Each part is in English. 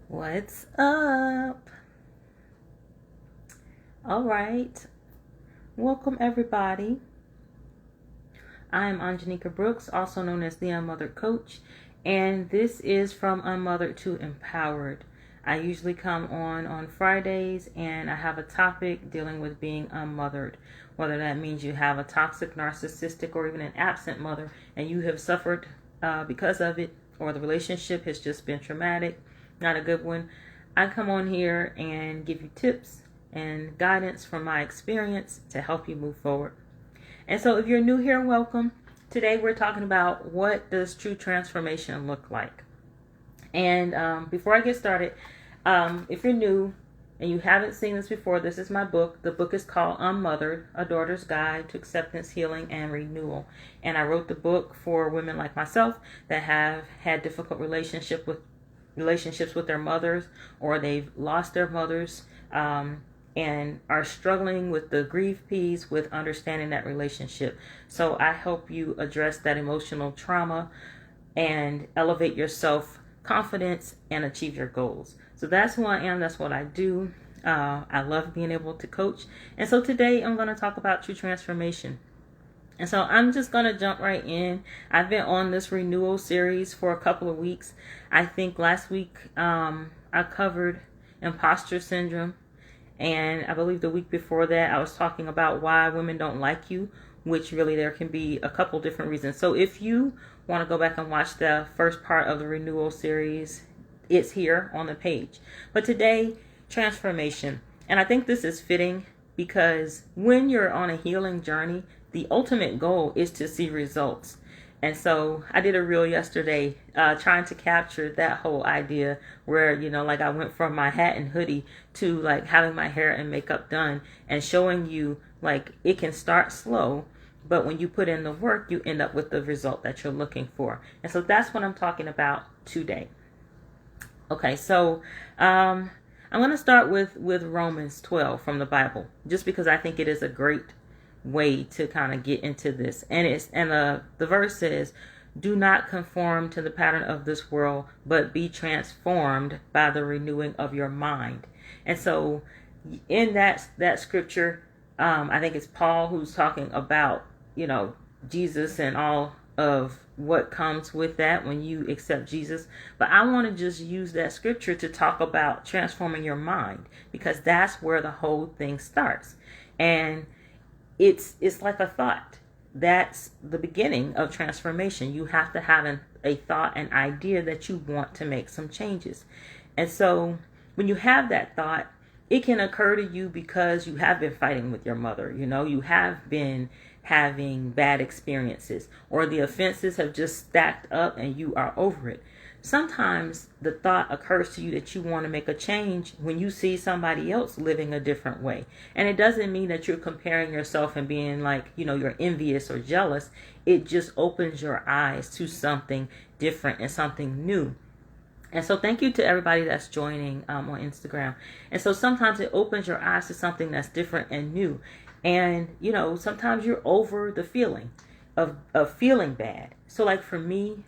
What's up? All right. Welcome, everybody. I am Anjanika Brooks, also known as the Unmothered Coach, and this is from Unmothered to Empowered. I usually come on Fridays, and I have a topic dealing with being unmothered, whether that means you have a toxic, narcissistic, or even an absent mother, and you have suffered because of it, or the relationship has just been traumatic, not a good one. I come on here and give you tips and guidance from my experience to help you move forward. And so if you're new here, welcome. Today we're talking about what does true transformation look like. And before I get started, if you're new and you haven't seen this before, this is my book. The book is called Unmothered, A Daughter's Guide to Acceptance, Healing, and Renewal. And I wrote the book for women like myself that have had difficult relationships with their mothers, or they've lost their mothers, and are struggling with the grief piece with understanding that relationship. So I help you address that emotional trauma and elevate your self-confidence and achieve your goals. So that's who I am. That's what I do. I love being able to coach. And so today I'm going to talk about true transformation. And so I'm just going to jump right in. I've been on this renewal series for a couple of weeks. I think last week I covered imposter syndrome. And I believe the week before that I was talking about why women don't like you, which really there can be a couple different reasons. So if you want to go back and watch the first part of the renewal series, it's here on the page. But today, transformation. And I think this is fitting because when you're on a healing journey, the ultimate goal is to see results. And so I did a reel yesterday trying to capture that whole idea where, like I went from my hat and hoodie to like having my hair and makeup done and showing you like it can start slow, but when you put in the work, you end up with the result that you're looking for. And so that's what I'm talking about today. Okay, so I'm going to start with Romans 12 from the Bible, just because I think it is a great way to kind of get into this. And the verse says, "Do not conform to the pattern of this world, but be transformed by the renewing of your mind." And so in that scripture, I think it's Paul who's talking about, Jesus and all of what comes with that when you accept Jesus. But I want to just use that scripture to talk about transforming your mind, because that's where the whole thing starts. And it's like a thought. That's the beginning of transformation. You have to have a thought, an idea that you want to make some changes. And so when you have that thought, it can occur to you because you have been fighting with your mother. You have been having bad experiences, or the offenses have just stacked up and you are over it. Sometimes the thought occurs to you that you want to make a change when you see somebody else living a different way. And it doesn't mean that you're comparing yourself and being like, you're envious or jealous. It just opens your eyes to something different and something new. And so thank you to everybody that's joining on Instagram. And so sometimes it opens your eyes to something that's different and new. And, sometimes you're over the feeling of feeling bad. So like for me,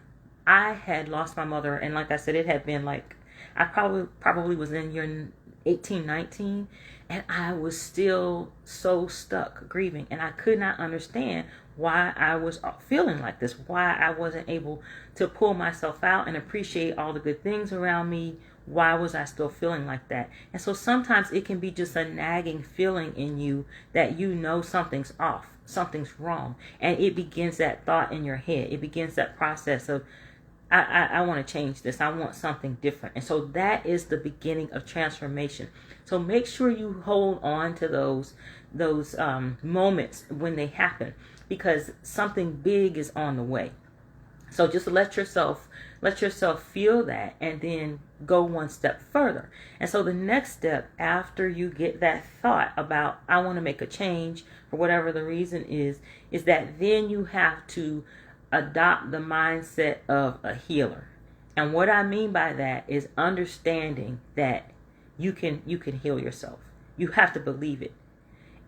I had lost my mother, and like I said, it had been like, I probably was in year 18, 19, and I was still so stuck grieving, and I could not understand why I was feeling like this, why I wasn't able to pull myself out and appreciate all the good things around me. Why was I still feeling like that? And so sometimes it can be just a nagging feeling in you that something's off, something's wrong, and it begins that thought in your head. It begins that process of, I want to change this. I want something different. And so that is the beginning of transformation. So make sure you hold on to those moments when they happen, because something big is on the way. So just let yourself feel that, and then go one step further. And so the next step after you get that thought about, I want to make a change for whatever the reason is that then you have to adopt the mindset of a healer. And what I mean by that is understanding that you can heal yourself. You have to believe it.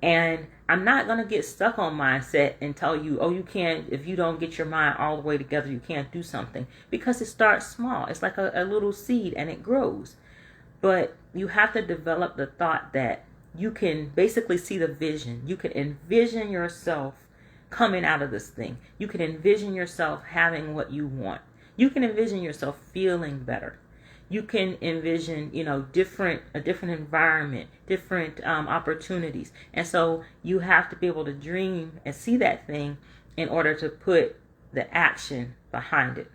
And I'm not going to get stuck on mindset and tell you, oh, you can't, if you don't get your mind all the way together, you can't do something. Because it starts small. It's like a little seed and it grows. But you have to develop the thought that you can basically see the vision. You can envision yourself coming out of this thing. You can envision yourself having what you want. You can envision yourself feeling better. You can envision, a different environment, different opportunities. And so you have to be able to dream and see that thing in order to put the action behind it,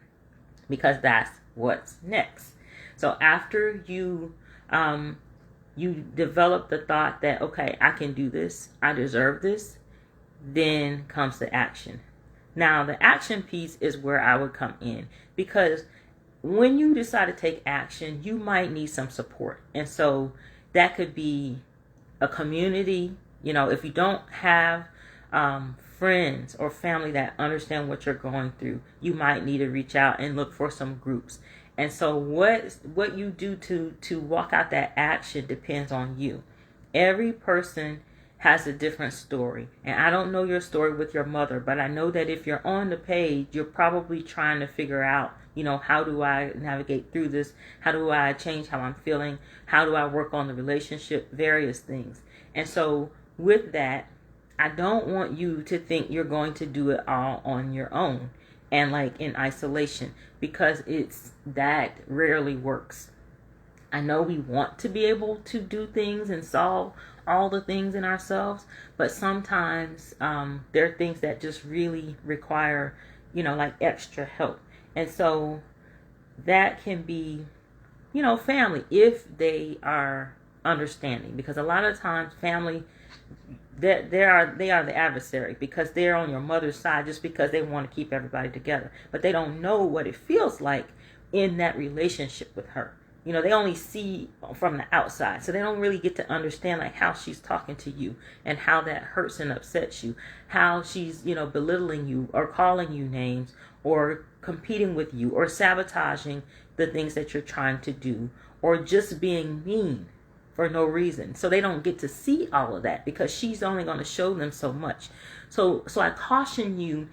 because that's what's next. So after you develop the thought that, okay, I can do this, I deserve this, then comes the action. Now, the action piece is where I would come in, because when you decide to take action, you might need some support. And so that could be a community. If you don't have friends or family that understand what you're going through, you might need to reach out and look for some groups. And so what you do to walk out that action depends on you. Every person has a different story. And I don't know your story with your mother, but I know that if you're on the page, you're probably trying to figure out, how do I navigate through this? How do I change how I'm feeling? How do I work on the relationship? Various things. And so with that, I don't want you to think you're going to do it all on your own and like in isolation, because that rarely works. I know we want to be able to do things and solve all the things in ourselves, but sometimes there are things that just really require, like extra help. And so that can be, family, if they are understanding, because a lot of times family, they are the adversary, because they're on your mother's side just because they want to keep everybody together, but they don't know what it feels like in that relationship with her. They only see from the outside, so they don't really get to understand like how she's talking to you and how that hurts and upsets you, how she's, belittling you or calling you names or competing with you or sabotaging the things that you're trying to do, or just being mean for no reason. So they don't get to see all of that because she's only going to show them so much. So I caution you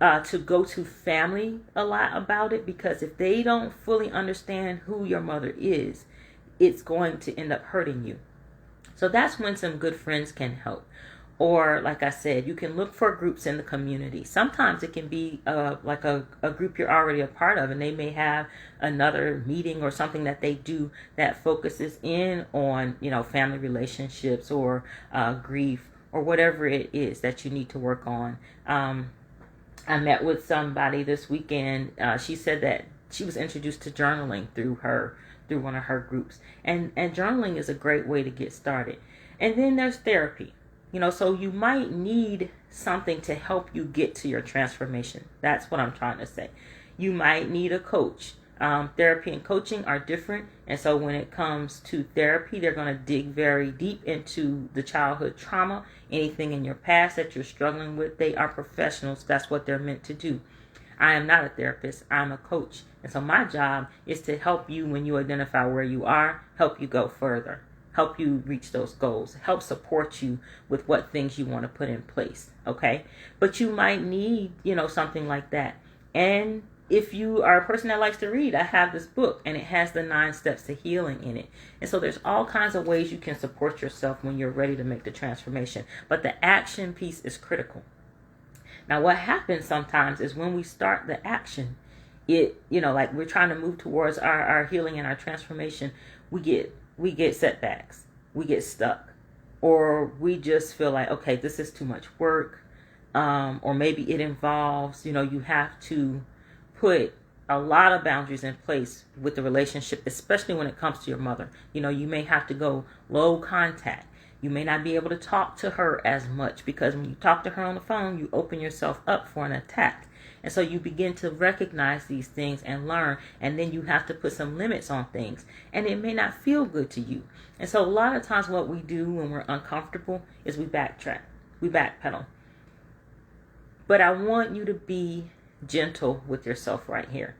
to go to family a lot about it, because if they don't fully understand who your mother is, it's going to end up hurting you. So that's when some good friends can help. Or like I said, you can look for groups in the community. Sometimes it can be like a group you're already a part of, and they may have another meeting or something that they do that focuses in on, family relationships or grief or whatever it is that you need to work on. I met with somebody this weekend. She said that she was introduced to journaling through one of her groups. And journaling is a great way to get started. And then there's therapy. So you might need something to help you get to your transformation. That's what I'm trying to say. You might need a coach. Therapy and coaching are different. And so when it comes to therapy, they're going to dig very deep into the childhood trauma, anything in your past that you're struggling with. They are professionals. That's what they're meant to do. I am not a therapist. I'm a coach. And so my job is to help you when you identify where you are, help you go further, help you reach those goals, help support you with what things you want to put in place. Okay. But you might need, something like that. And if you are a person that likes to read, I have this book and it has the 9 steps to healing in it. And so there's all kinds of ways you can support yourself when you're ready to make the transformation. But the action piece is critical. Now, what happens sometimes is when we start the action, like we're trying to move towards our healing and our transformation, we get setbacks, we get stuck, or we just feel like, okay, this is too much work. Or maybe it involves, you have to put a lot of boundaries in place with the relationship, especially when it comes to your mother. You may have to go low contact. You may not be able to talk to her as much, because when you talk to her on the phone, you open yourself up for an attack. And so you begin to recognize these things and learn, and then you have to put some limits on things. And it may not feel good to you. And so a lot of times what we do when we're uncomfortable is we backtrack, we backpedal. But I want you to be gentle with yourself right here.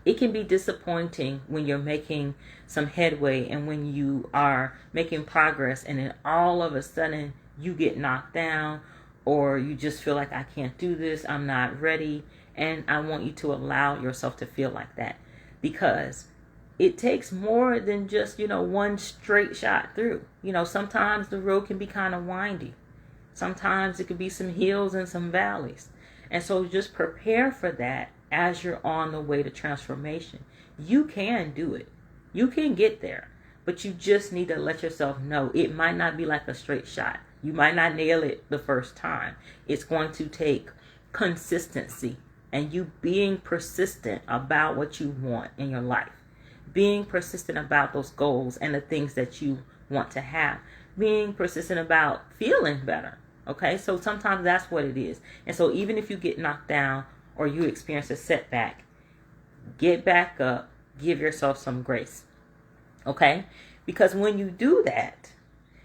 It can be disappointing when you're making some headway and when you are making progress, and then all of a sudden you get knocked down, or you just feel like, I can't do this, I'm not ready. And I want you to allow yourself to feel like that, because it takes more than just, one straight shot through. Sometimes the road can be kind of windy. Sometimes it could be some hills and some valleys. And so just prepare for that as you're on the way to transformation. You can do it. You can get there. But you just need to let yourself know it might not be like a straight shot. You might not nail it the first time. It's going to take consistency and you being persistent about what you want in your life. Being persistent about those goals and the things that you want to have. Being persistent about feeling better. Okay, so sometimes that's what it is. And so even if you get knocked down or you experience a setback, get back up, give yourself some grace. Okay, because when you do that,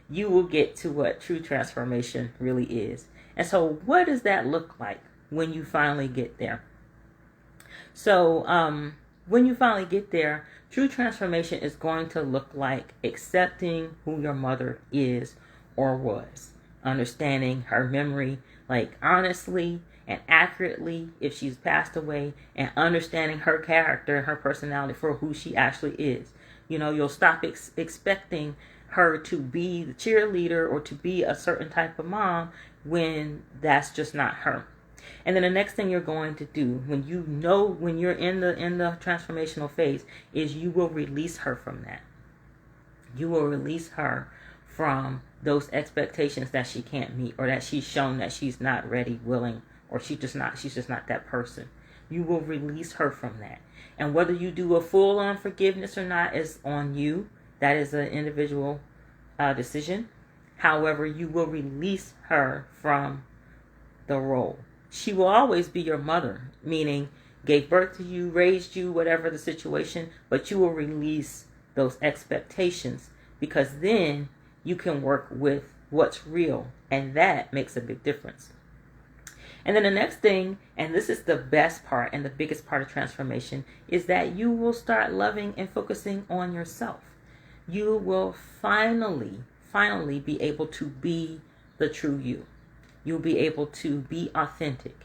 you will get to what true transformation really is. And so what does that look like when you finally get there? So when you finally get there, true transformation is going to look like accepting who your mother is or was. Understanding her memory, like honestly and accurately if she's passed away, and understanding her character and her personality for who she actually is. You'll stop expecting her to be the cheerleader or to be a certain type of mom when that's just not her. And then the next thing you're going to do when you're in the transformational phase is you will release her from that. You will release her from those expectations that she can't meet, or that she's shown that she's not ready, willing, or she's just not that person. You will release her from that. And whether you do a full-on forgiveness or not is on you. That is an individual decision. However, you will release her from the role. She will always be your mother, meaning gave birth to you, raised you, whatever the situation, but you will release those expectations, because then you can work with what's real, and that makes a big difference. And then the next thing, and this is the best part and the biggest part of transformation, is that you will start loving and focusing on yourself. You will finally be able to be the true you. You'll be able to be authentic.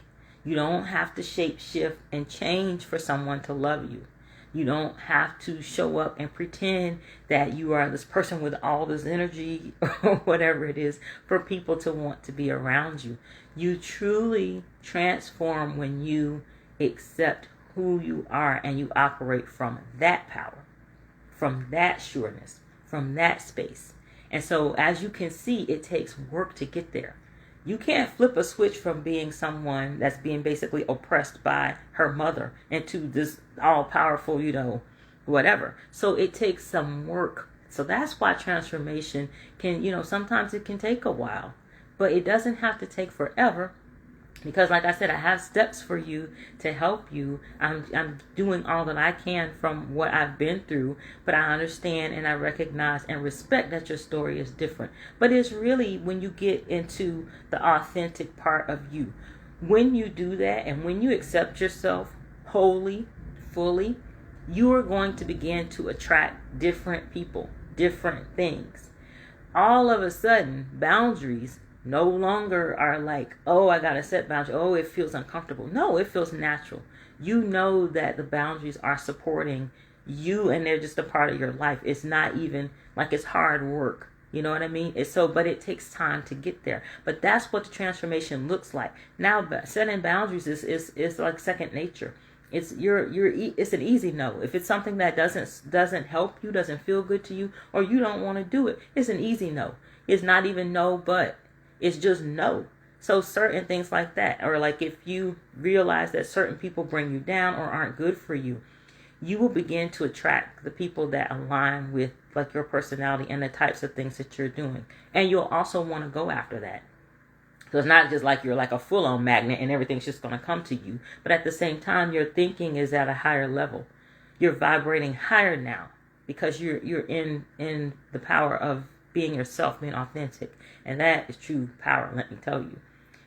You don't have to shape shift and change for someone to love you. You don't have to show up and pretend that you are this person with all this energy or whatever it is for people to want to be around you. You truly transform when you accept who you are and you operate from that power, from that sureness, from that space. And so as you can see, it takes work to get there. You can't flip a switch from being someone that's being basically oppressed by her mother into this all-powerful, whatever. So it takes some work. So that's why transformation can, sometimes it can take a while. But it doesn't have to take forever. Because like I said, I have steps for you to help you. I'm doing all that I can from what I've been through. But I understand and I recognize and respect that your story is different. But it's really when you get into the authentic part of you. When you do that and when you accept yourself wholly, fully, you are going to begin to attract different people, different things. All of a sudden, boundaries no longer are like, oh, I got to set boundaries. Oh, it feels uncomfortable. No, it feels natural. You know that the boundaries are supporting you and they're just a part of your life. It's not even like it's hard work. You know what I mean? But it takes time to get there. But that's what the transformation looks like. Now, setting boundaries is like second nature. It's an easy no. If it's something that doesn't help you, doesn't feel good to you, or you don't want to do it, it's an easy no. It's not even no, but it's just no. So certain things like that, or like if you realize that certain people bring you down or aren't good for you, you will begin to attract the people that align with like your personality and the types of things that you're doing. And you'll also want to go after that. So it's not just like you're like a full-on magnet and everything's just going to come to you. But at the same time, your thinking is at a higher level. You're vibrating higher now because you're in the power of being yourself, being authentic. And that is true power, let me tell you.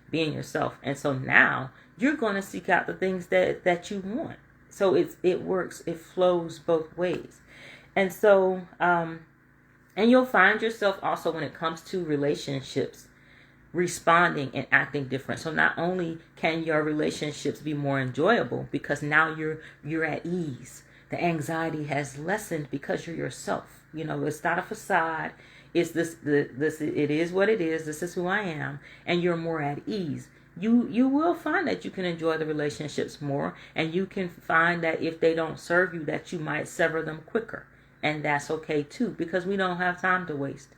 Being yourself. And so now you're going to seek out the things that you want. So it works. It flows both ways. And so, and you'll find yourself also when it comes to relationships, responding and acting different. So not only can your relationships be more enjoyable because now you're at ease. the anxiety has lessened because you're yourself. You know, it's not a facade. It's this it is what it is. This is who I am, and you're more at ease. You will find that you can enjoy the relationships more, and you can find that if they don't serve you, that you might sever them quicker, and that's okay too, because we don't have time to waste.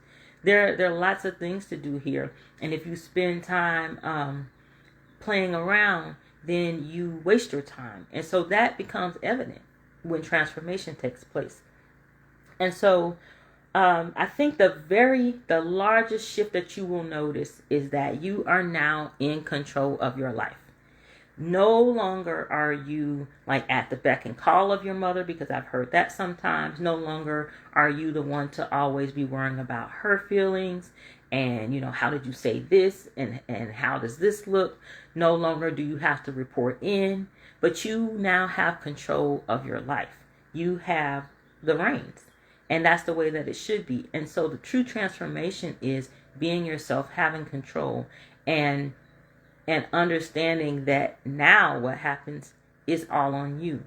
There are lots of things to do here, and if you spend time playing around, then you waste your time, and so that becomes evident when transformation takes place. And so I think the largest shift that you will notice is that you are now in control of your life. No longer are you like at the beck and call of your mother, because I've heard that sometimes. No longer are you the one to always be worrying about her feelings and, you know, how did you say this and how does this look? No longer do you have to report in, but you now have control of your life. You have the reins. And that's the way that it should be. And so the true transformation is being yourself, having control, and understanding that now what happens is all on you.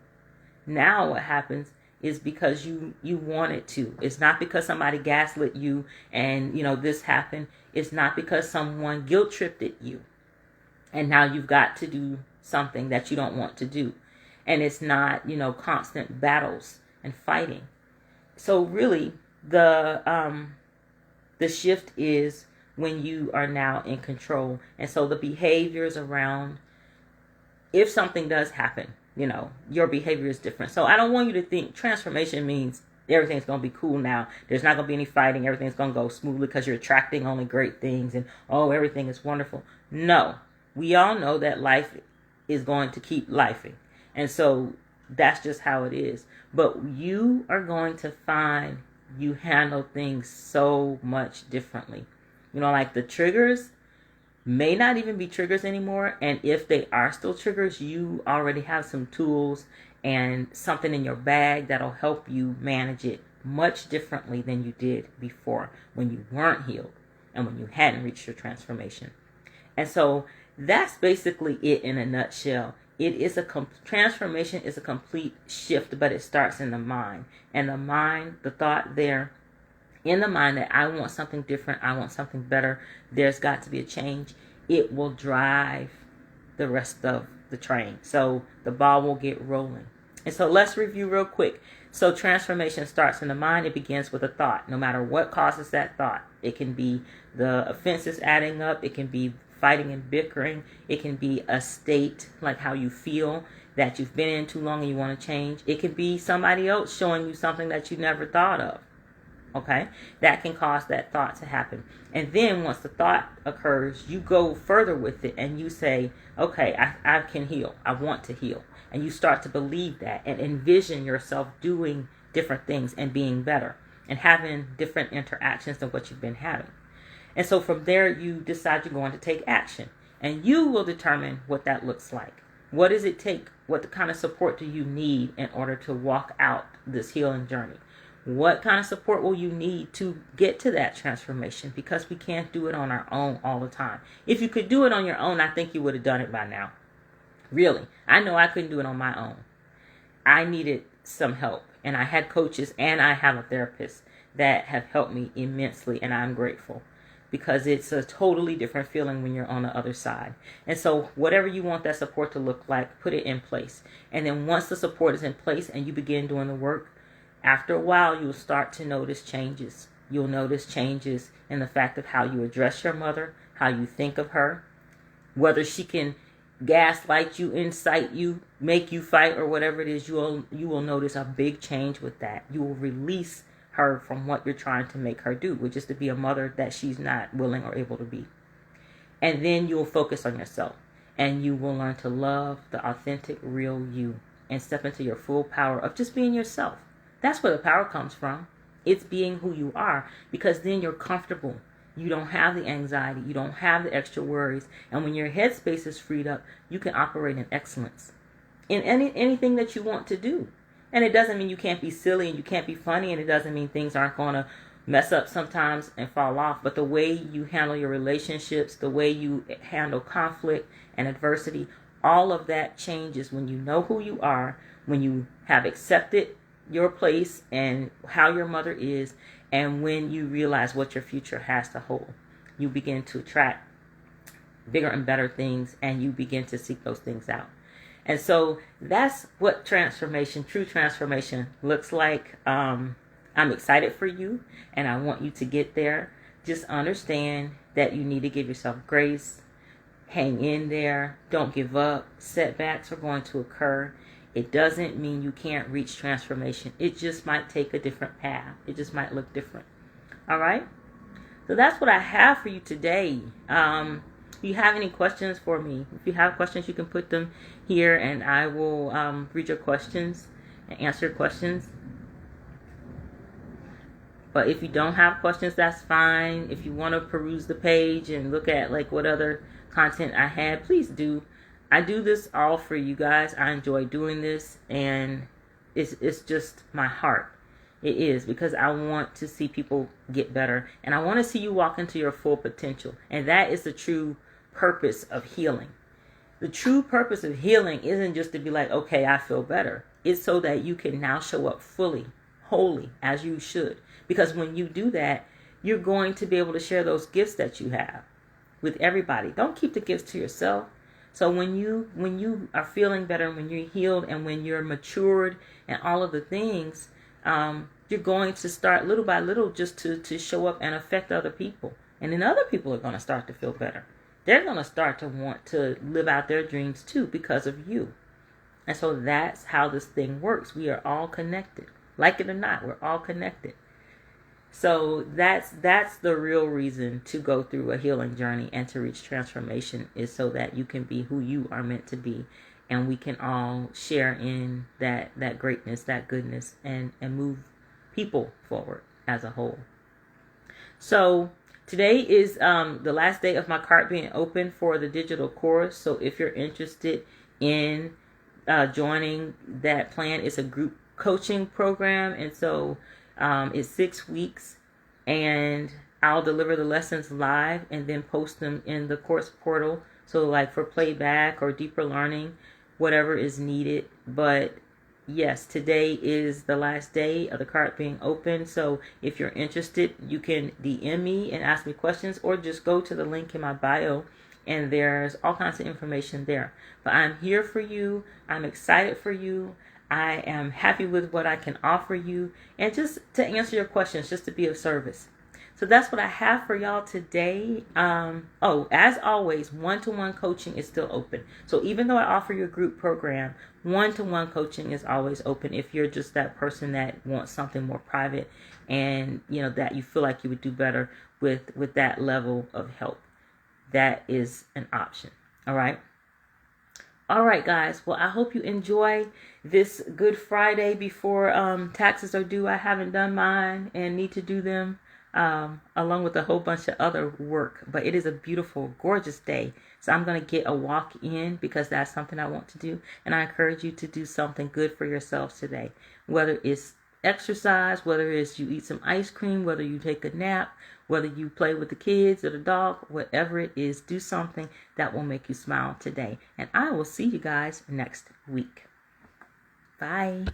Now what happens is because you want it to. It's not because somebody gaslit you and, you know, this happened. It's not because someone guilt tripped at you. And now you've got to do something that you don't want to do. And it's not, you know, constant battles and fighting. So really, the shift is when you are now in control. And so the behaviors around, if something does happen, you know, your behavior is different. So I don't want you to think transformation means everything's going to be cool now. There's not going to be any fighting. Everything's going to go smoothly because you're attracting only great things and, oh, everything is wonderful. No, we all know that life is going to keep lifing. And so that's just how it is. But you are going to find you handle things so much differently. You know, like the triggers may not even be triggers anymore. And if they are still triggers, you already have some tools and something in your bag that'll help you manage it much differently than you did before, when you weren't healed and when you hadn't reached your transformation. And so that's basically it in a nutshell. It is transformation is a complete shift, but it starts in the mind. And the mind, the thought there in the mind that I want something different, I want something better, there's got to be a change. It will drive the rest of the train. So the ball will get rolling. And so let's review real quick. So transformation starts in the mind. It begins with a thought, no matter what causes that thought. It can be the offenses adding up. It can be fighting and bickering. It can be a state, like how you feel, that you've been in too long and you want to change. It can be somebody else showing you something that you never thought of. Okay? That can cause that thought to happen. And then once the thought occurs, you go further with it and you say, okay, I can heal. I want to heal. And you start to believe that and envision yourself doing different things and being better and having different interactions than what you've been having. And so from there, you decide you're going to take action. And you will determine what that looks like. What does it take? What kind of support do you need in order to walk out this healing journey? What kind of support will you need to get to that transformation? Because we can't do it on our own all the time. If you could do it on your own, I think you would have done it by now. Really. I know I couldn't do it on my own. I needed some help. And I had coaches and I have a therapist that have helped me immensely. And I'm grateful. Because it's a totally different feeling when you're on the other side. And so whatever you want that support to look like, put it in place. And then once the support is in place and you begin doing the work, after a while you'll start to notice changes. You'll notice changes in the fact of how you address your mother, how you think of her, whether she can gaslight you, incite you, make you fight, or whatever it is. You will notice a big change with that. You will release her from what you're trying to make her do, which is to be a mother that she's not willing or able to be. And then you'll focus on yourself and you will learn to love the authentic, real you and step into your full power of just being yourself. That's where the power comes from. It's being who you are, because then you're comfortable. You don't have the anxiety. You don't have the extra worries. And when your headspace is freed up, you can operate in excellence in anything that you want to do. And it doesn't mean you can't be silly and you can't be funny, and it doesn't mean things aren't going to mess up sometimes and fall off. But the way you handle your relationships, the way you handle conflict and adversity, all of that changes when you know who you are, when you have accepted your place and how your mother is, and when you realize what your future has to hold, you begin to attract bigger and better things, and you begin to seek those things out. And so that's what transformation, true transformation, looks like. I'm excited for you, and I want you to get there. Just understand that you need to give yourself grace. Hang in there. Don't give up. Setbacks are going to occur. It doesn't mean you can't reach transformation. It just might take a different path. It just might look different. All right? So that's what I have for you today. If you have any questions for me, if you have questions, you can put them here, and I will read your questions and answer your questions. But if you don't have questions, that's fine. If you want to peruse the page and look at like what other content I had, please do. I do this all for you guys. I enjoy doing this, and it's just my heart. It is, because I want to see people get better, and I want to see you walk into your full potential. And that is the true purpose of healing. The true purpose of healing isn't just to be like, okay, I feel better. It's so that you can now show up fully, wholly, as you should. Because when you do that, you're going to be able to share those gifts that you have with everybody. Don't keep the gifts to yourself. So when you are feeling better, when you're healed, and when you're matured and all of the things, you're going to start little by little just to show up and affect other people. And then other people are going to start to feel better. They're going to start to want to live out their dreams too because of you. And so that's how this thing works. We are all connected. Like it or not, we're all connected. So that's the real reason to go through a healing journey and to reach transformation, is so that you can be who you are meant to be, and we can all share in that greatness, that goodness, and move people forward as a whole. So today is the last day of my cart being open for the digital course. So if you're interested in joining that plan, it's a group coaching program, and so it's 6 weeks, and I'll deliver the lessons live and then post them in the course portal. So like for playback or deeper learning, whatever is needed. But yes, today is the last day of the cart being open. So if you're interested, you can DM me and ask me questions, or just go to the link in my bio, and there's all kinds of information there. But I'm here for you. I'm excited for you. I am happy with what I can offer you, and just to answer your questions, just to be of service. So that's what I have for y'all today. As always, one-to-one coaching is still open. So even though I offer you a group program, one-to-one coaching is always open if you're just that person that wants something more private, and that you feel like you would do better with that level of help. That is an option. All right. All right, guys. Well, I hope you enjoy this Good Friday before taxes are due. I haven't done mine and need to do them along with a whole bunch of other work. But it is a beautiful, gorgeous day. So I'm going to get a walk in, because that's something I want to do. And I encourage you to do something good for yourselves today, whether it's exercise, whether it's you eat some ice cream, whether you take a nap, whether you play with the kids or the dog, whatever it is, do something that will make you smile today. And I will see you guys next week. Bye.